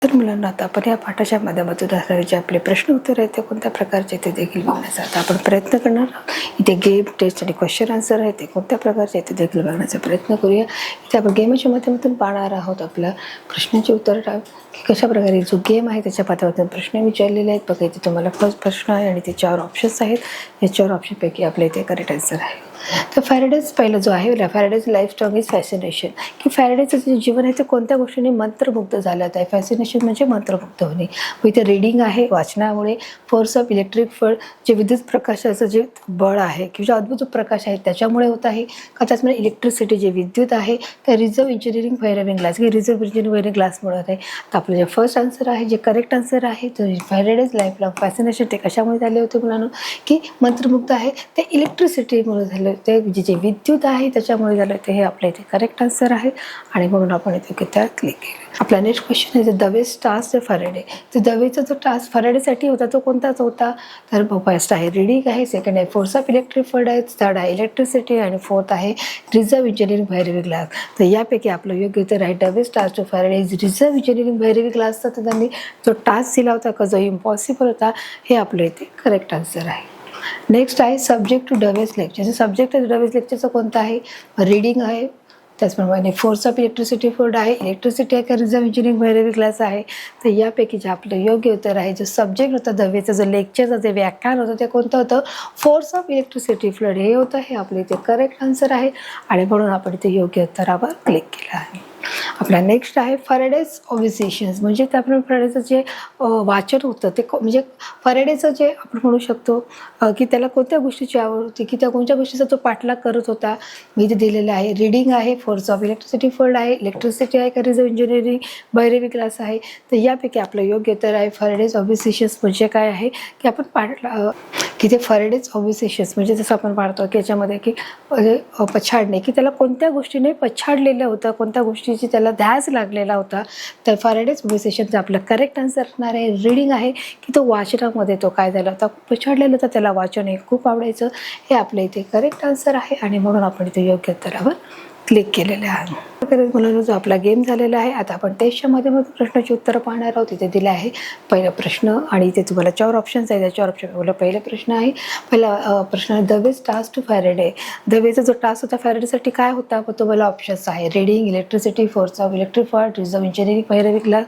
तर मुलांना आता आपण या पाठाच्या माध्यमातून असणारे जे आपले प्रश्न उत्तर आहेत ते कोणत्या प्रकारचे ते देखील बघण्याचा आता आपण प्रयत्न करणार आहोत. इथे गेम टेस्ट आणि क्वेश्चन आन्सर आहे ते कोणत्या प्रकारचे ते देखील बघण्याचा प्रयत्न करूया. इथे आपण गेमच्या माध्यमातून पाहणार आहोत आपल्या प्रश्नांची उत्तर की कशा प्रकारे जो गेम आहे त्याच्या पाठावरून प्रश्न विचारलेले आहेत. बघा इथे तुम्हाला फर्स्ट प्रश्न आहे आणि ते 4 ऑप्शन्स आहेत. या 4 ऑप्शनपैकी आपल्या इथे करेक्ट आन्सर आहे. तर फॅरेडेज पहिला जो आहे Faraday's life strong is fascination की फॅरेडेचं जे जीवन आहे ते कोणत्या गोष्टीने मंत्रमुग्ध झालं आहे. फॅसिनेशन म्हणजे मंत्रमुग्ध होणे. व इथे रीडिंग आहे वाचनामुळे. फोर्स ऑफ इलेक्ट्रिक फळ जे विद्युत प्रकाशाचं जे बळ आहे किंवा अद्भुत प्रकाश आहे त्याच्यामुळे होत आहे का त्याचमुळे इलेक्ट्रिसिटी जे विद्युत आहे त्या रिझर्व्ह इंजिनिअरिंग व्हायरविंग ग्लास की रिझर्व्ह इंजिनिअरिंग व्हायरविंग ग्लासमुळे होत आहे. तर आपलं जे फर्स्ट आन्सर आहे जे करेक्ट आन्सर आहे तर फॅरेडेज लाईफ लॉंग फॅसिनेशन ते कशामुळे झाले होते मुलांना की मंत्रमुग्ध आहे ते इलेक्ट्रिसिटीमुळे झाले ते जे विद्युत आहे त्याच्यामुळे झालं ते हे आपल्या इथे करेक्ट आन्सर आहे आणि म्हणून आपण इथे त्या क्लिक केलं. आपला नेक्स्ट क्वेश्चन आहे दवेज टास्क फॅरेडे. तर दवेचा जो टास्क फॅरेडेसाठी होता तो कोणताच होता तर फर्स्ट आहे रीडिंग आहे. सेकंड आहे फोर्स ऑफ इलेक्ट्रिक फील्ड आहे. थर्ड आहे इलेक्ट्रिसिटी आणि फोर्थ आहे रिझर्व्ह इंजिनिअरिंग व्हायरविंग ग्लास. तर यापैकी आपलं योग्य उत्तर आहे Davy's task to Faraday reserve engineering व्हायरविंग ग्लासचा तर त्यांनी जो टास्क दिला होता का जो इम्पॉसिबल होता हे आपलं इथे करेक्ट आन्सर आहे. नेक्स्ट आहे सब्जेक्ट टू डवेज लेक्चर. सब्जेक्ट डवेज लेक्चरचं कोणतं आहे रीडिंग आहे. त्याचप्रमाणे फोर्स ऑफ इलेक्ट्रिसिटी फोर्ड आहे. इलेक्ट्रिसिटी आहे का रिझर्व्ह इंजिनिअरिंग व्हायरविंग ग्लास आहे. तर यापैकी जे आपलं योग्य उत्तर आहे जो सब्जेक्ट होता दवेचं जो लेक्चरचं जे व्याख्यान होतं ते कोणतं होतं फोर्स ऑफ इलेक्ट्रिसिटी फ्लड हे होतं. हे आपलं इथे करेक्ट आन्सर आहे आणि म्हणून आपण इथे योग्य उत्तरावर क्लिक केलं आहे. आपला नेक्स्ट आहे फॅरेडेज ऑब्झर्वेशन्स म्हणजे ते आपण फॅरेडेचं जे वाचन होतं ते म्हणजे फॅरेडेचं जे आपण म्हणू शकतो की त्याला कोणत्या गोष्टीची आवड होती की त्या कोणत्या गोष्टीचा तो पाठलाग करत होता. मी इथे दिलेलं आहे रीडिंग आहे. फोर्स ऑफ इलेक्ट्रिसिटी फील्ड आहे. इलेक्ट्रिसिटी आहे का रिझर्व्ह इंजिनिअरिंग व्हायरविंग ग्लास आहे. तर यापैकी आपलं योग्य उत्तर आहे फॅरेडेज ऑब्झर्वेशन्स म्हणजे काय आहे की आपण की ते फॅरेडेज ऑब्झर्वेशन्स म्हणजे जसं आपण पाहतो की याच्यामध्ये की पछाडणे की त्याला कोणत्या गोष्टीने पछाडलेलं होतं कोणत्या गोष्टीची त्याला ध्यास लागलेला होता. तर फॅरेडेज ऑब्झर्वेशनचं आपलं करेक्ट आन्सर असणार आहे रीडिंग आहे की तो वाचनामध्ये तो काय झाला होता पछाडलेलं होतं त्याला वाचन हे खूप आवडायचं. हे आपल्या इथे करेक्ट आन्सर आहे आणि म्हणून आपण इथे योग्य उत्तरावर क्लिक केलेले आहे. मुलांना जो आपला गेम झालेला आहे आता आपण टेस्टच्या माध्यमातून प्रश्नाची उत्तरं पाहणार आहोत. इथे दिलं आहे पहिला प्रश्न आणि इथे तुम्हाला 4 ऑप्शन्स आहेत. त्या 4 ऑप्शन पहिला प्रश्न आहे. पहिला प्रश्न आहे दवेज टास्क टू फॅरेडे. दवेचा जो टास्क होता फॅरेडेसाठी काय होता व तुम्हाला ऑप्शन्स आहे reading electricity force of electric field reserve engineering व्हायरविंग ग्लास.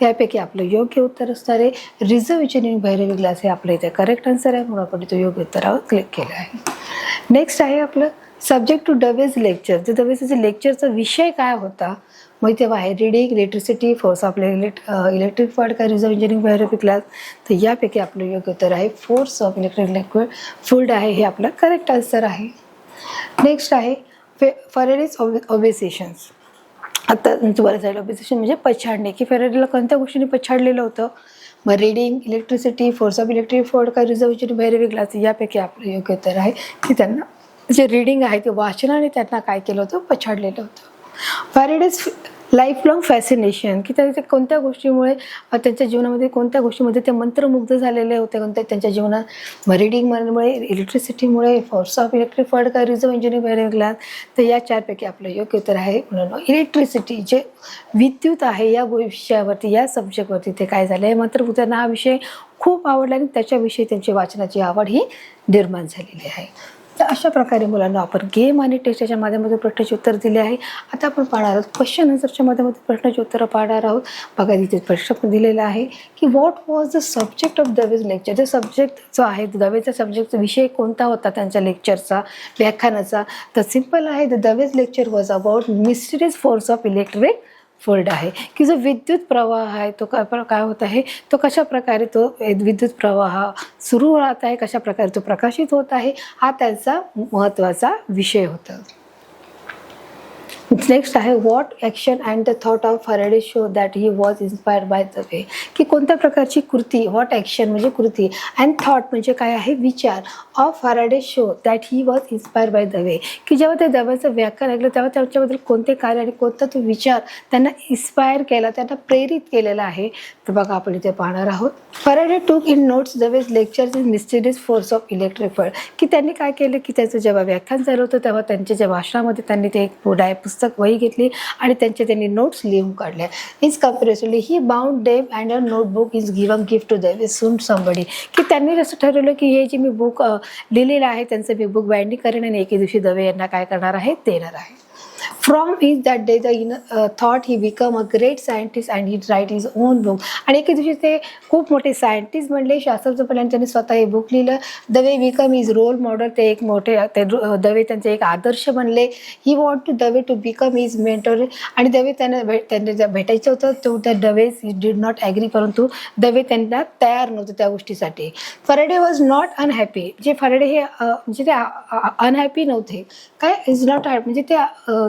त्यापैकी आपलं योग्य उत्तर असणार आहे रिझर्व्ह इंजिनिअरिंग व्हायरविंग ग्लास हे आपलं इथे करेक्ट आन्सर आहे म्हणून आपण इथे योग्य उत्तरावर क्लिक केलं आहे. नेक्स्ट आहे आपलं सब्जेक्ट टू दवेज लेक्चर. जे दवेचं जे लेक्चरचा विषय काय होता मग तेव्हा आहे reading electricity force of electric field का रिझर्व्ह इंजिनिअरिंग व्हायरविंग ग्लास. तर यापैकी आपलं योग्य उत्तर आहे फोर्स ऑफ इलेक्ट्रिक फील्ड आहे हे आपलं करेक्ट आन्सर आहे. नेक्स्ट आहे फॅरेडेज ऑब्झर्वेशन्स. आता तुम्हाला सांगितलं ऑब्झर्वेशन म्हणजे पछाडणे की फॅरेडेला कोणत्या गोष्टीने पछाडलेलं होतं मग reading electricity force of electric field का रिझर्व्ह इंजिनिअरिंग व्हायरविंग ग्लास. यापैकी आपलं योग्य उत्तर आहे की त्यांना जे रीडिंग आहे ते वाचनाने त्यांना काय केलं होतं पछाडलेलं होतं. फॅरेडेज लाईफ लॉंग फॅसिनेशन की ते कोणत्या गोष्टीमुळे त्यांच्या जीवनामध्ये कोणत्या गोष्टीमध्ये ते मंत्रमुग्ध झालेले होते कोणत्या त्यांच्या जीवनात रीडिंगमुळे इलेक्ट्रिसिटीमुळे फोर्स ऑफ इलेक्ट्रिक फील्ड का रिझर्व्ह इंजिनिअरिंग व्हायरविंग ग्लास. तर या 4पैकी आपलं योग्य उत्तर आहे म्हणून इलेक्ट्रिसिटी जे विद्युत आहे या विषयावरती या सब्जेक्टवरती ते काय झालं आहे मंत्रमुग्ध त्यांना हा विषय खूप आवडला आणि त्याच्याविषयी त्यांची वाचनाची आवड ही निर्माण झालेली आहे. तर अशा प्रकारे मुलांना आपण गेम आणि टेस्टच्या माध्यमातून प्रश्नाचे उत्तर दिले आहे. आता आपण पाहणार आहोत क्वेश्चन आन्सरच्या माध्यमातून प्रश्नाची उत्तरं पाहणार आहोत. बघा तिथे प्रश्न पण दिलेला आहे की what was the subject of Davy's lecture. जे सब्जेक्ट जो आहे दवेचा सब्जेक्टचा विषय कोणता होता त्यांच्या लेक्चरचा व्याख्यानाचा. तर सिम्पल आहे the Davy's lecture was about mysterious force of electric field आहे की जो विद्युत प्रवाह आहे तो काय होत आहे तो कशा प्रकारे तो विद्युत प्रवाह सुरू राहत आहे कशा प्रकारे तो प्रकाशित होत आहे हा त्याचा महत्त्वाचा विषय होता. नेक्स्ट आहे what action and the thought of Faraday show that he was inspired bye Dave. की कोणत्या प्रकारची कृती व्हॉट ॲक्शन म्हणजे कृती अँड थॉट म्हणजे काय आहे विचार of Faraday show that he was inspired bye Dave की जेव्हा ते दवेचं व्याख्यान ऐकलं तेव्हा त्याच्याबद्दल कोणते कार्य आणि कोणता तो विचार त्यांना इन्स्पायर केला त्यांना प्रेरित केलेला आहे. तर बघा आपण इथे पाहणार आहोत. Faraday took in notes Davy's lectures in mysterious force of electric field की त्यांनी काय केलं की त्याचं जेव्हा व्याख्यान झालं होतं तेव्हा त्यांच्या ज्या भाषणामध्ये त्यांनी ते एक पुस्तक पुस्तक वही घेतली आणि त्यांनी नोट्स लिहून काढल्या. Is comparatively he bound them and a notebook is given gift to them soon somebody, की त्यांनी असं ठरवलं की हे जे मी बुक लिहिलेलं आहे त्यांचं मी बुक बाइंडिंग करेन आणि एके दिवशी दवे यांना काय करणार आहे, देणार आहे. From is that day the thought he become a great scientist and he write his own book. आणि एके दिवशी ते खूप मोठे सायंटिस्ट बनले, शास्त्रज्ञ बनले आणि त्यांनी स्वतः हे बुक लिहिलं. Davy become his role model, ते एक मोठे दवे त्यांचे एक आदर्श बनले. He want to Davy to become his mentor, आणि दवे त्यांना भेटायचं होतं तो त्या दवे डिड नॉट ॲग्री, परंतु दवे त्यांना तयार नव्हतं त्या गोष्टीसाठी. फॅरेडे वॉज नॉट अनहॅपी, जे फॅरेडे हे म्हणजे ते अनहॅपी नव्हते, काय इज नॉट म्हणजे ते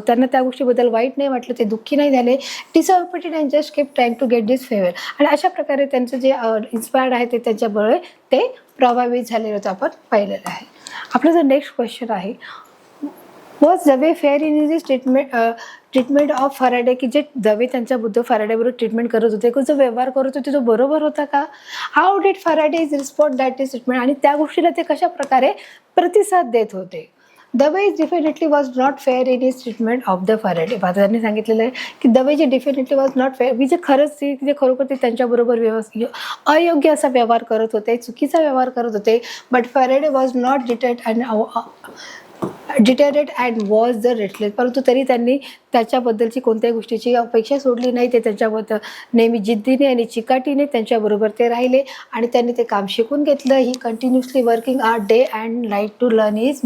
त्यांना त्या गोष्टीबद्दल वाईट नाही वाटलं, ते दुःखी नाही झाले. Disappointed and just keep trying to get this favour, आणि अशा प्रकारे त्यांचं जे इन्स्पायर्ड आहे ते त्यांच्यामुळे ते प्रभावित झालेलं होतं, आपण पाहिलेलं आहे. आपलं जर नेक्स्ट क्वेश्चन आहे, was Dave fair in is treatment of Faraday, की जे दवे त्यांच्याबद्दल फॅरेडेबरोबर ट्रीटमेंट करत होते, जो व्यवहार करत होते तो बरोबर होता का? How did Faraday is respond that is treatment, आणि त्या गोष्टीला ते कशा प्रकारे प्रतिसाद देत होते. Dave is definitely was not fair in is treatment of the Faraday. आता त्यांनी सांगितलेलं आहे की दवे जे डेफिनेटली वॉज नॉट फेअर, जे खरंच ते खरोखर ते त्यांच्याबरोबर अयोग्य असा व्यवहार करत होते, चुकीचा व्यवहार करत होते. But Faraday was not deterred and was the restless, परंतु तरी त्यांनी त्याच्याबद्दलची कोणत्याही गोष्टीची अपेक्षा सोडली नाही. ते त्यांच्याबद्दल नेहमी जिद्दीने आणि चिकाटीने त्यांच्याबरोबर ते राहिले आणि त्यांनी ते काम शिकून घेतलं. He continuously working are day and night to learn his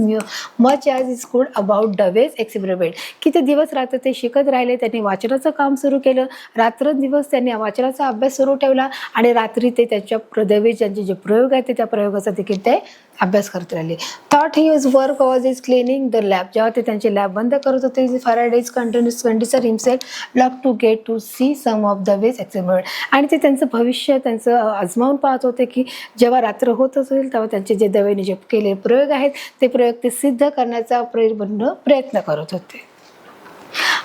much as is good about Davy's experiment, की ते दिवस रात्र ते शिकत राहिले. त्यांनी वाचनाचं काम सुरू केलं, रात्रंदिवस त्यांनी वाचनाचा अभ्यास सुरू ठेवला आणि रात्री ते त्यांच्या दवे ज्यांचे जे प्रयोग आहेत त्या प्रयोगाचा देखील ते अभ्यास करत राहिले. Thought he is work was is cleaning the lab, जेव्हा ते त्यांचे लॅब बंद करत होते, Faraday's condition himself luck to get to see some of the ways experiment, आणि ते त्यांचं भविष्य त्यांचं आजमावून पाहत होते की जेव्हा रात्र होत असेल तेव्हा त्यांचे जे दवेने जे केलेले प्रयोग आहेत ते प्रयोग ते सिद्ध करण्याचा प्रयत्न करत होते.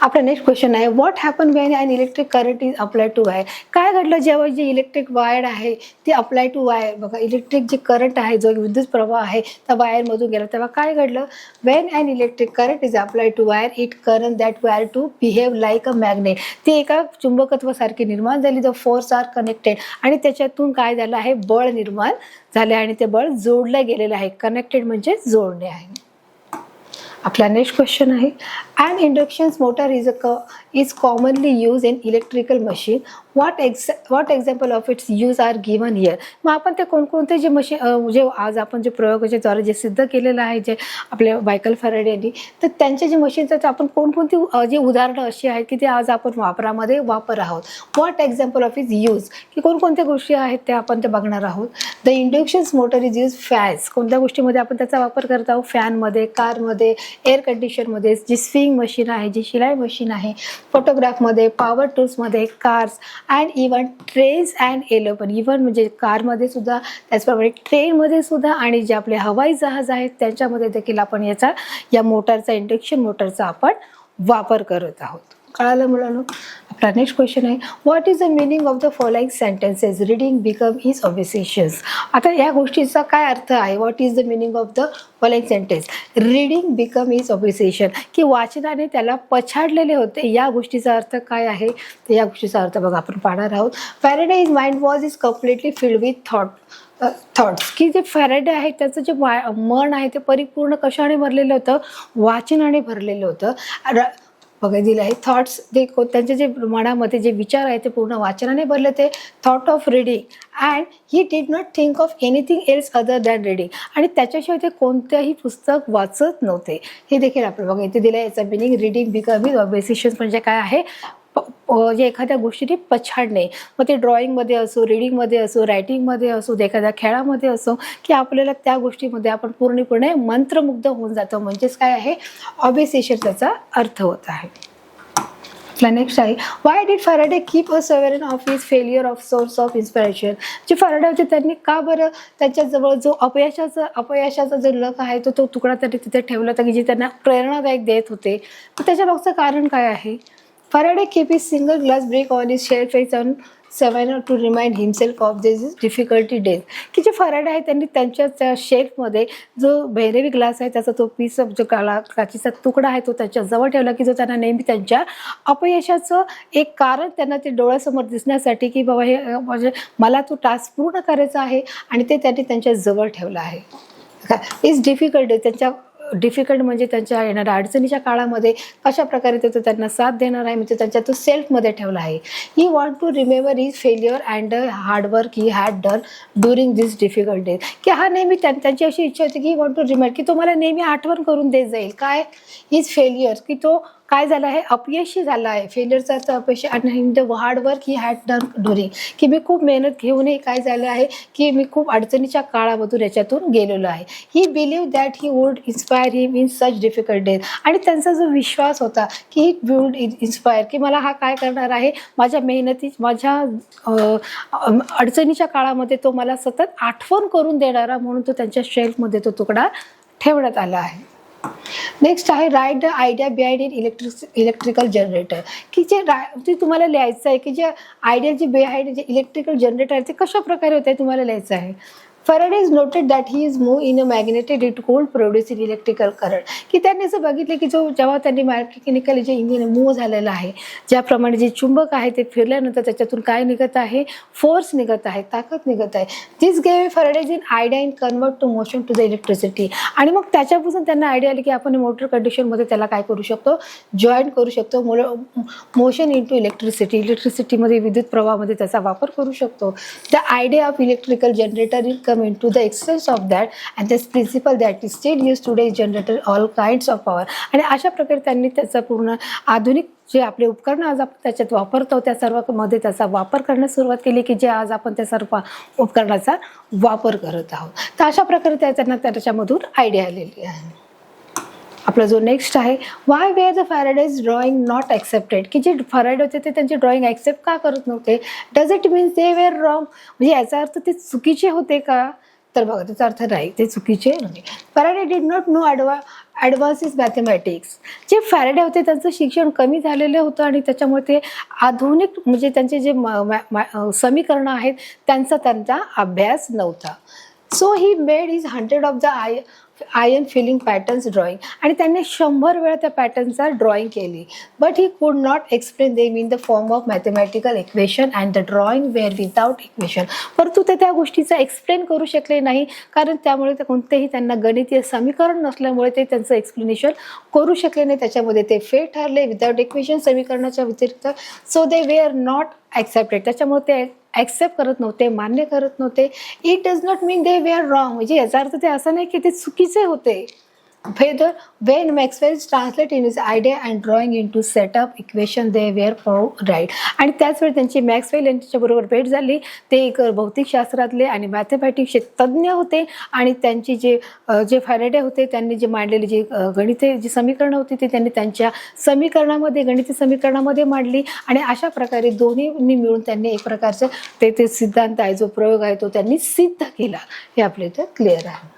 आपला नेक्स्ट क्वेश्चन आहे, what happen when an electric current is apply to wire, काय घडलं जेव्हा जे इलेक्ट्रिक वायर आहे ती अप्लाय टू वायर, बघा इलेक्ट्रिक जे करंट आहे जो विद्युत प्रवाह आहे त्या वायरमधून गेला तेव्हा काय घडलं. When an electric current is apply to wire it current that wire to behave like a magnet, ती एका चुंबकत्वासारखी निर्माण झाली. द फोर्स आर कनेक्टेड, आणि त्याच्यातून काय झालं आहे, बळ निर्माण झाले आणि ते बळ जोडलं गेलेलं आहे. कनेक्टेड म्हणजे जोडणे आहे. आपला नेक्स्ट क्वेश्चन आहे, and induction motor is commonly use in electrical machine, what example of its use are given here. मग आपण ते कोणकोणते जे मशीन जे आज आपण जे प्रयोगाच्या द्वारे जे सिद्ध केलेलं आहे जे आपल्या मायकल फॅरेडे यांनी, तर त्यांचे जे मशीन्स आहेत आपण कोणकोणती जे उदाहरणं अशी आहेत की ते आज आपण वापरामध्ये वापर आहोत. What example of is use, की कोणकोणत्या गोष्टी आहेत त्या आपण ते बघणार आहोत. The induction motor is use fans, कोणत्या गोष्टीमध्ये आपण त्याचा वापर करत आहोत, फॅनमध्ये, कारमध्ये, एअर कंडिशनमध्ये, जी स्विंग मशीन आहे, जी शिलाई मशीन आहे, फोटोग्राफमध्ये, पॉवर टूल्समध्ये, cars and even trains and aeroplane, even म्हणजे कारमध्ये सुद्धा, त्याचप्रमाणे ट्रेनमध्ये सुद्धा, आणि जे आपले हवाई जहाज आहेत त्यांच्यामध्ये देखील आपण या मोटरचा, इंडक्शन मोटरचा आपण वापर करत आहोत. कळालं मुलांनो. आपला नेक्स्ट क्वेश्चन आहे, what is the meaning of the following sentences, reading become his obsessions. आता या गोष्टीचा काय अर्थ आहे, what is the meaning of the following sentence, reading become his obsession, की वाचनाने त्याला पछाडलेले होते. या गोष्टीचा अर्थ काय आहे, तर या गोष्टीचा अर्थ बघा आपण पाहणार आहोत. Faraday is mind was is completely filled with thoughts, की जे फॅरेडे आहे त्याचं जे मन आहे ते परिपूर्ण कशाने भरलेलं होतं, वाचनाने भरलेलं होतं. बघा दिलं आहे थॉट्स, ते त्यांचे जे मनामध्ये जे विचार आहे ते पूर्ण वाचनाने भरले. ते thought of reading and he did not think of anything else other than reading, आणि त्याच्याशिवाय ते कोणत्याही पुस्तक वाचत नव्हते. हे देखील आपलं बघा इथे दिलं आहे. याचा meaning reading become his obsession म्हणजे काय आहे, जे एखाद्या गोष्टीने पछाडणे. मग ते ड्रॉइंगमध्ये असो, रीडिंगमध्ये असो, रायटिंगमध्ये असो, एखाद्या खेळामध्ये असो, की आपल्याला त्या गोष्टीमध्ये आपण पूर्णपणे मंत्रमुग्ध होऊन जातो. म्हणजेच काय आहे, ऑब्सेशन त्याचा अर्थ होत आहे. आपला नेक्स्ट आहे, why did Faraday keep a सवेरन of his failure of source of inspiration. जे फॅरेडे होते त्यांनी का बरं त्यांच्याजवळ जो अपयशाचा जो लक आहे तो तुकडा त्यांनी तिथे ठेवला होता की जे त्यांना प्रेरणादायक देत होते. तर त्याच्या मागचं कारण काय आहे. Faraday kept his single glass brick on his shelf on Savannah to remind himself of this difficulty days. की जे फराडे आहे त्यांनी त्यांच्या त्या शेल्फमध्ये जो भैरवी ग्लास आहे त्याचा तो पीस जो काचेचा तुकडा आहे तो त्याच्याजवळ ठेवला की जो त्यांना नेहमी त्यांच्या अपयशाचं एक कारण त्यांना ते डोळ्यासमोर दिसण्यासाठी की बाबा हे म्हणजे मला तो टास्क पूर्ण करायचा आहे आणि ते त्यांनी त्यांच्या जवळ ठेवलं आहे. इज डिफिकल्ट त्यांच्या डिफिकल्ट म्हणजे त्यांच्या येणाऱ्या अडचणीच्या काळामध्ये कशा प्रकारे तो त्यांना साथ देणार आहे म्हणजे त्यांच्या तो सेल्फमध्ये ठेवला आहे. He want to remember his failure and hard work he had done during this difficult days. की हा नेहमी त्यांची अशी इच्छा होती की ही वॉन्ट टू रिमेंबर की तो मला नेहमी आठवण करून देत जाईल काय हिज फेल्युअर की तो काय झालं आहे अपयशी झाला आहे. फेल्युअरचा अर्थ अपयश आणि the hard work he had done during की मी खूप मेहनत घेऊनही काय झालं आहे की मी खूप अडचणीच्या काळामधून याच्यातून गेलेलो आहे. He believe that he would inspire him in such difficult days. आणि त्यांचा जो विश्वास होता की ही वुड इन्स्पायर की मला हा काय करणार आहे माझ्या मेहनती माझ्या अडचणीच्या काळामध्ये तो मला सतत आठवण करून देणारा म्हणून तो त्यांच्या शेल्फमध्ये तो तुकडा ठेवण्यात आला आहे. नेक्स्ट आहे write the idea behind in electrical generator की जे तुम्हाला लिहायचं आहे की जे आयडिया जी बिहाइंड जे इलेक्ट्रिकल जनरेटर आहे ते कशा प्रकारे होते तुम्हाला लिहायचं आहे. Faraday is noted that he is moved in a magnetic it could produce an electrical current की त्यांनी असं बघितलं की जो जेव्हा त्यांनी मेकॅनिकली जे इंजिन मूव्ह झालेलं आहे ज्याप्रमाणे जे चुंबक आहे ते फिरल्यानंतर त्याच्यातून काय निघत आहे फोर्स निघत आहे ताकद निघत आहे. This gave Faraday's in idea in convert to motion to the electricity. आणि मग त्याच्यापासून त्यांना आयडिया आली की आपण मोटर कंडिशनमध्ये त्याला काय करू शकतो जॉईन करू शकतो मोशन इन टू इलेक्ट्रिसिटीमध्ये विद्युत प्रवाहामध्ये त्याचा वापर करू शकतो. The idea of electrical generator is into the excess of that and this principle that is still used today generator all kinds of power. आणि अशा प्रकारे त्यांनी त्याचा पूर्ण आधुनिक जे आपले उपकरणं आज आपण त्याच्यात वापरतो त्या सर्वांमध्ये त्याचा वापर करण्यास सुरुवात केली की जे आज आपण त्या सर्व उपकरणाचा वापर करत आहोत. तर अशा प्रकारे त्यांना त्याच्यामधून आयडिया आलेली आहे. आपला जो नेक्स्ट आहे why were the Faraday's drawing not accepted की जे फॅराडे होते ते त्यांचे ड्रॉइंग ॲक्सेप्ट का करत नव्हते. Does it means they were wrong म्हणजे याचा अर्थ ते चुकीचे होते का तर बघा त्याचा अर्थ नाही ते चुकीचे नाही. Faraday did not know advance is mathematics. जे फॅराडे होते त्यांचं शिक्षण कमी झालेलं होतं आणि त्याच्यामुळे ते आधुनिक म्हणजे त्यांचे जे समीकरणं आहेत त्यांचा अभ्यास नव्हता. So he made is 100 of the ion filling patterns drawing आणि त्यांनी 100 वेळा त्या पॅटर्नचा ड्रॉइंग केली. But he could not explain them in the form of mathematical equation and the drawing were without equation. परंतु ते त्या गोष्टीचा एक्सप्लेन करू शकले नाही कारण त्यामुळे कोणतेही त्यांना गणितीय समीकरण नसल्यामुळे ते त्यांचं एक्सप्लेनेशन करू शकले नाही. त्याच्यामध्ये ते फेल ठरले विदाउट इक्वेशन समीकरणाच्या व्यतिरिक्त. So they were not accepted त्याच्यामुळे ते ॲक्सेप्ट करत नव्हते मान्य करत नव्हते. It does not mean they were wrong म्हणजे याचा अर्थ ते असं नाही की ते चुकीचे होते. When Maxwell translate in his idea and drawing into setup equation they were right. आणि त्याच वेळी त्यांची मॅक्सवेल यांच्याबरोबर भेट झाली. ते एक भौतिकशास्त्रातले आणि मॅथमॅटिक्सचे तज्ज्ञ होते आणि त्यांची जे फॅराडे होते त्यांनी जे मांडलेली जी गणिते जी समीकरणं होती ती त्यांनी त्यांच्या समीकरणामध्ये गणिती समीकरणामध्ये मांडली आणि अशा प्रकारे दोन्हींनी मिळून त्यांनी एक प्रकारचं ते सिद्धांत आहे जो प्रयोग आहे तो त्यांनी सिद्ध केला. हे आपल्या इथं क्लिअर आहे.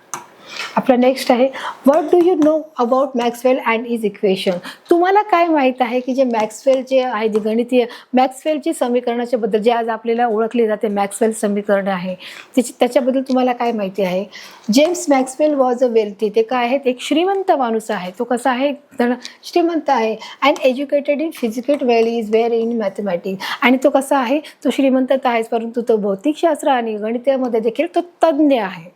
आपला नेक्स्ट आहे what do you know about Maxwell and is equation. तुम्हाला काय माहीत आहे की जे मॅक्सवेलचे आहे जे गणितीय मॅक्सवेलची समीकरणाच्या बद्दल जे आज आपल्याला ओळखले जाते मॅक्सवेल समीकरण आहे त्याच्याबद्दल तुम्हाला काय माहिती आहे. James Maxwell was a wealthy ते काय आहेत एक श्रीमंत माणूस आहे. तो कसा आहे श्रीमंत आहे. And educated in physical well is where in mathematics आणि तो कसा आहे तो श्रीमंत तर आहेच परंतु तो भौतिकशास्त्र आणि गणितामध्ये देखील तो तज्ज्ञ आहे.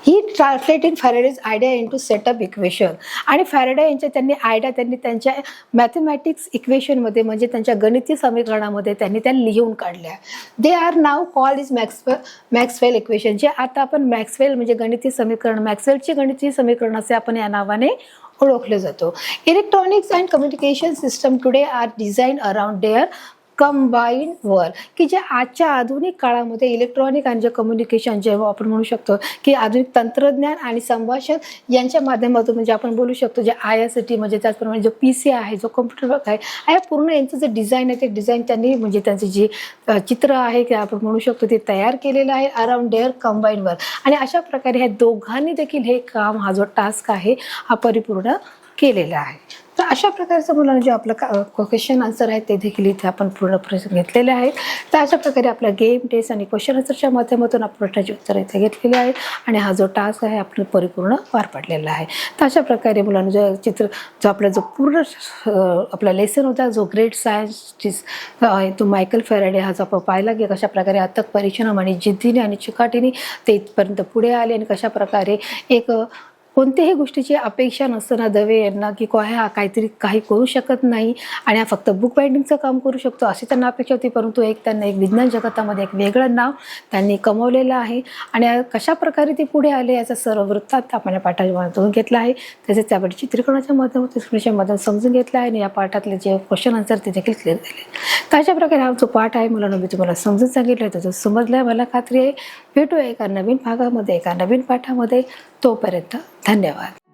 He translate in Faraday's idea into setup equation आणि फॅराडे यांच्या त्यांनी त्यांच्या मॅथमॅटिक्स इक्वेशनमध्ये म्हणजे त्यांच्या गणितीय समीकरणामध्ये त्यांनी त्या लिहून काढल्या. They are now called is Maxwell equation जे आता आपण मॅक्सवेल म्हणजे गणितीय समीकरण मॅक्सवेलची गणितीय समीकरण असे आपण या नावाने ओळखले जातो. Electronics and communication system today are design around their combine वर की जे आजच्या आधुनिक काळामध्ये इलेक्ट्रॉनिक आणि जे कम्युनिकेशन जेव्हा आपण म्हणू शकतो की आधुनिक तंत्रज्ञान आणि संभाषण यांच्या माध्यमातून म्हणजे आपण बोलू शकतो जे ICT म्हणजे त्याचप्रमाणे जो PC आहे जो कम्प्युटर आहे या पूर्ण यांचं जे डिझाईन आहे ते डिझाईन त्यांनी म्हणजे त्यांचे जे चित्र आहे की आपण म्हणू शकतो ते तयार केलेलं आहे अराउंड देअर कंबाईन वर आणि अशा प्रकारे ह्या दोघांनी देखील हे काम हा जो टास्क आहे हा परिपूर्ण केलेला आहे. तर अशा प्रकारचं मुलांना जे आपलं क्वेश्चन आन्सर आहे ते देखील इथे आपण पूर्ण घेतलेले आहेत. तर अशा प्रकारे आपला गेम टेस्ट आणि क्वेश्चन आन्सरच्या माध्यमातून आपण प्रश्नाची उत्तरं इथे घेतलेली आहेत आणि हा जो टास्क आहे आपण परिपूर्ण पार पाडलेला आहे. तर अशा प्रकारे मुलांना जो आपला जो पूर्ण आपला लेसन होता, जो ग्रेट सायन्टिस्ट आहे तो मायकल फॅराडे, हा जो आपण पाहिला की कशा प्रकारे अथक परिश्रम आणि जिद्दीने आणि चिकाटीने ते इथपर्यंत पुढे आले आणि कशा प्रकारे एक कोणत्याही गोष्टीची अपेक्षा नसताना दवे यांना की हा काहीतरी काही करू शकत नाही आणि हा फक्त बुक बाइंडिंगचं काम करू शकतो अशी त्यांना अपेक्षा होती, परंतु त्यांना एक विज्ञान जगतामध्ये एक वेगळं नाव त्यांनी कमवलेलं आहे. आणि कशा प्रकारे ते पुढे आले याचा सर्व वृत्तांत आपण या पाठातून घेतला आहे. तसेच आपण चित्रीकरणाच्या माध्यमातून समजून घेतलं आहे आणि या पाठातले जे क्वेश्चन आन्सर ते देखील क्लिअर झाले. तर अशा प्रकारे हा जो पाठ आहे मुलांना मी तुम्हाला समजून सांगितलं तर समजलं मला खात्री आहे. भेटूया एका नवीन भागामध्ये एका नवीन पाठामध्ये. तोपर्यंत धन्यवाद.